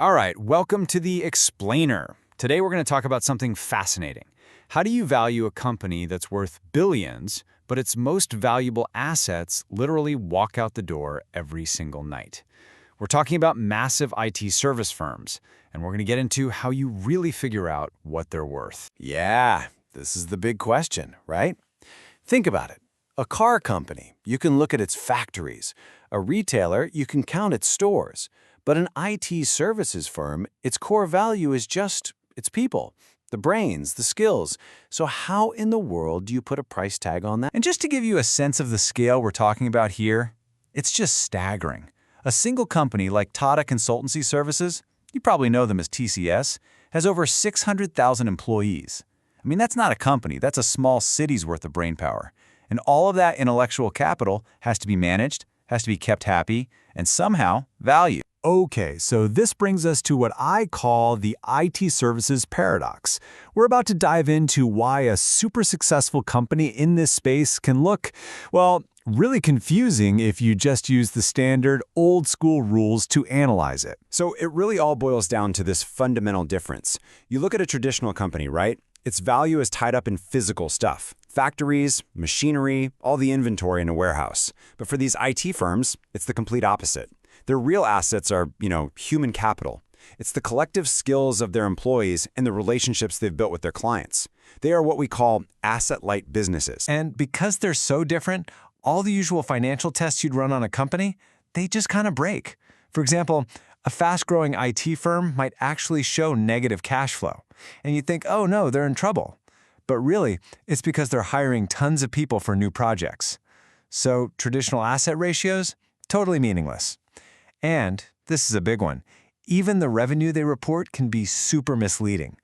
All right, welcome to the Explainer. Today we're going to talk about something fascinating. How do you value a company that's worth billions, but its most valuable assets literally walk out the door every single night? We're talking about massive IT service firms, and we're going to get into how you really figure out what they're worth. Yeah, this is the big question, right? Think about it. A car company, you can look at its factories. A retailer, you can count its stores. But an IT services firm, its core value is just its people, the brains, the skills. So how in the world do you put a price tag on that? And just to give you a sense of the scale we're talking about here, it's just staggering. A single company like Tata Consultancy Services, you probably know them as TCS, has over 600,000 employees. I mean, that's not a company, that's a small city's worth of brainpower. And all of that intellectual capital has to be managed, has to be kept happy, and somehow valued. Okay, so this brings us to what I call the IT services paradox. We're about to dive into why a super successful company in this space can look, well, really confusing if you just use the standard old-school rules to analyze it. So it really all boils down to this fundamental difference. You look at a traditional company, right? Its value is tied up in physical stuff. Factories, machinery, all the inventory in a warehouse. But for these IT firms, it's the complete opposite. Their real assets are, human capital. It's the collective skills of their employees and the relationships they've built with their clients. They are what we call asset-light businesses. And because they're so different, all the usual financial tests you'd run on a company, they just kind of break. For example, a fast-growing IT firm might actually show negative cash flow. And you think, oh no, they're in trouble. But really, it's because they're hiring tons of people for new projects. So traditional asset ratios, totally meaningless. And, this is a big one, even the revenue they report can be super misleading.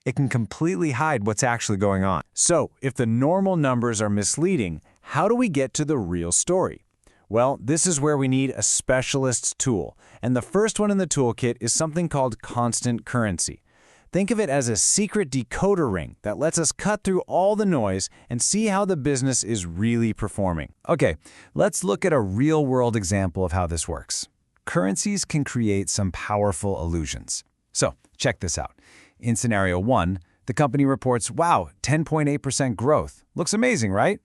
It can completely hide what's actually going on. So, if the normal numbers are misleading, how do we get to the real story? Well, this is where we need a specialist's tool. And the first one in the toolkit is something called constant currency. Think of it as a secret decoder ring that lets us cut through all the noise and see how the business is really performing. Okay, let's look at a real-world example of how this works. Currencies can create some powerful illusions. So, check this out. In scenario 1, the company reports, wow, 10.8% growth. Looks amazing, right?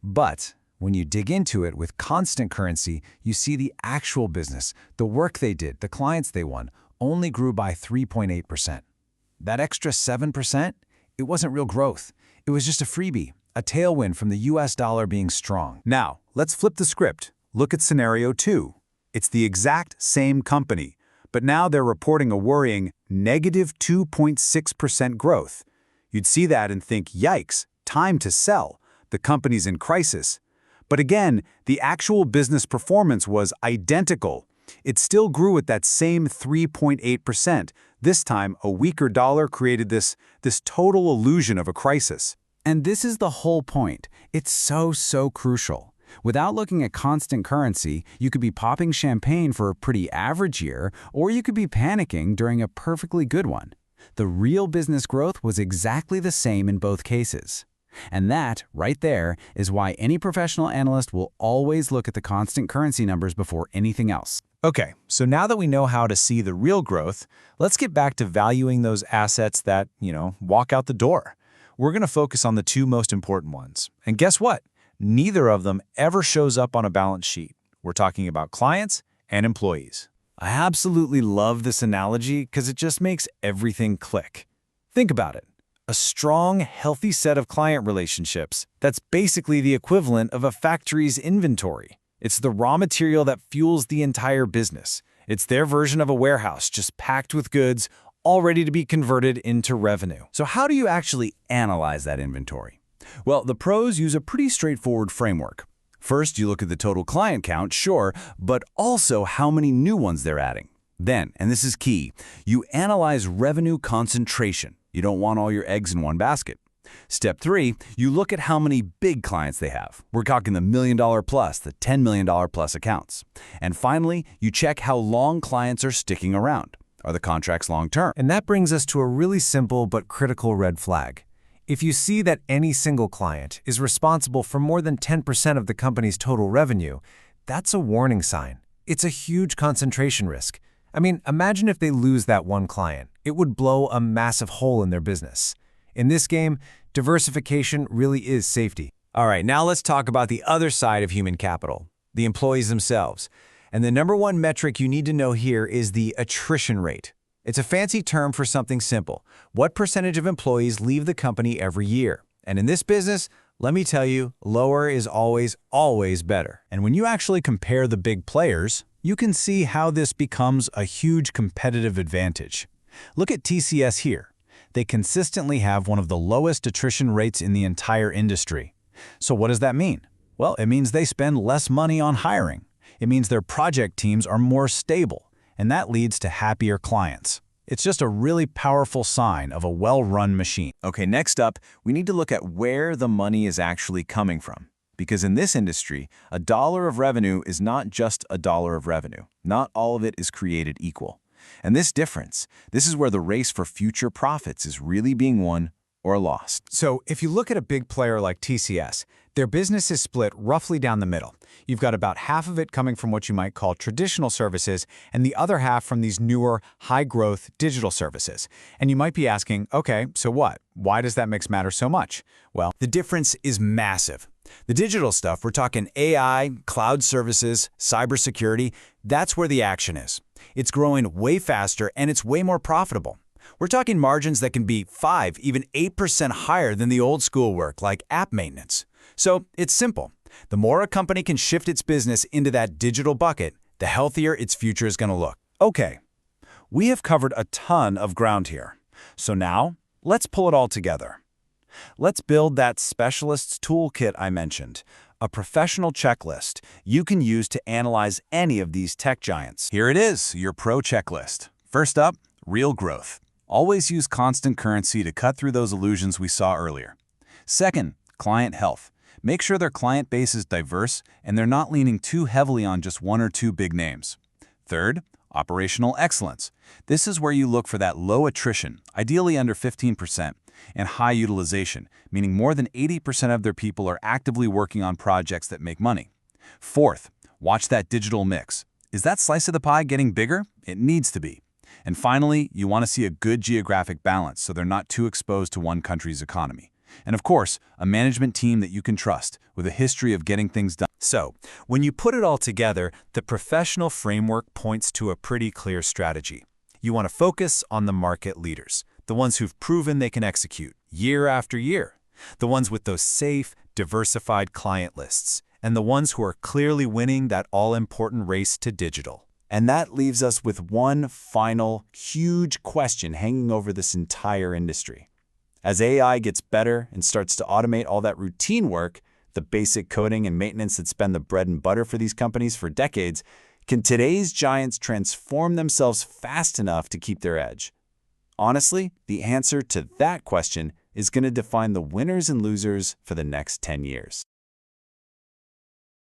But when you dig into it with constant currency, you see the actual business, the work they did, the clients they won, only grew by 3.8%. That extra 7%, it wasn't real growth. It was just a freebie, a tailwind from the US dollar being strong. Now, let's flip the script. Look at scenario 2. It's the exact same company, but now they're reporting a worrying negative 2.6% growth. You'd see that and think, yikes, time to sell. The company's in crisis. But again, the actual business performance was identical. It still grew at that same 3.8%. This time, a weaker dollar created this total illusion of a crisis. And this is the whole point. It's so crucial. Without looking at constant currency, you could be popping champagne for a pretty average year, or you could be panicking during a perfectly good one. The real business growth was exactly the same in both cases. And that, right there, is why any professional analyst will always look at the constant currency numbers before anything else. Okay, so now that we know how to see the real growth, let's get back to valuing those assets that, walk out the door. We're going to focus on the two most important ones. And guess what? Neither of them ever shows up on a balance sheet. We're talking about clients and employees. I absolutely love this analogy because it just makes everything click. Think about it. A strong, healthy set of client relationships, that's basically the equivalent of a factory's inventory. It's the raw material that fuels the entire business. It's their version of a warehouse, just packed with goods, all ready to be converted into revenue. So how do you actually analyze that inventory? Well, the pros use a pretty straightforward framework. First, you look at the total client count, sure, but also how many new ones they're adding. Then, and this is key, you analyze revenue concentration. You don't want all your eggs in one basket. Step 3, you look at how many big clients they have. We're talking the $1 million plus, the $10 million plus accounts. And finally, you check how long clients are sticking around. Are the contracts long-term? And that brings us to a really simple but critical red flag. If you see that any single client is responsible for more than 10% of the company's total revenue, that's a warning sign. It's a huge concentration risk. I mean, imagine if they lose that one client. It would blow a massive hole in their business. In this game, diversification really is safety. All right, now let's talk about the other side of human capital, the employees themselves. And the number one metric you need to know here is the attrition rate. It's a fancy term for something simple. What percentage of employees leave the company every year? And in this business, let me tell you, lower is always, always better. And when you actually compare the big players, you can see how this becomes a huge competitive advantage. Look at TCS here. They consistently have one of the lowest attrition rates in the entire industry. So what does that mean? Well, it means they spend less money on hiring. It means their project teams are more stable, and that leads to happier clients. It's just a really powerful sign of a well-run machine. Okay, next up, we need to look at where the money is actually coming from. Because in this industry, a dollar of revenue is not just a dollar of revenue. Not all of it is created equal. And this difference, this is where the race for future profits is really being won or lost. So if you look at a big player like TCS, their business is split roughly down the middle. You've got about half of it coming from what you might call traditional services and the other half from these newer, high-growth digital services. And you might be asking, okay, so what? Why does that mix matter so much? Well, The difference is massive. The digital stuff, we're talking AI, cloud services, cybersecurity, that's where the action is. It's growing way faster and it's way more profitable. We're talking margins that can be 5, even 8% higher than the old school work like app maintenance. So it's simple. The more a company can shift its business into that digital bucket, the healthier its future is going to look. Okay, we have covered a ton of ground here. So now, let's pull it all together. Let's build that specialist's toolkit I mentioned, a professional checklist you can use to analyze any of these tech giants. Here it is, your pro checklist. First up, real growth. Always use constant currency to cut through those illusions we saw earlier. Second, client health. Make sure their client base is diverse and they're not leaning too heavily on just one or two big names. Third, operational excellence. This is where you look for that low attrition, ideally under 15%, and high utilization, meaning more than 80% of their people are actively working on projects that make money. Fourth, watch that digital mix. Is that slice of the pie getting bigger? It needs to be. And finally, you want to see a good geographic balance so they're not too exposed to one country's economy. And of course, a management team that you can trust with a history of getting things done. So, when you put it all together, the professional framework points to a pretty clear strategy. You want to focus on the market leaders, the ones who've proven they can execute year after year, the ones with those safe, diversified client lists, and the ones who are clearly winning that all-important race to digital. And that leaves us with one final, huge question hanging over this entire industry. As AI gets better and starts to automate all that routine work, the basic coding and maintenance that's been the bread and butter for these companies for decades, can today's giants transform themselves fast enough to keep their edge? Honestly, the answer to that question is going to define the winners and losers for the next 10 years.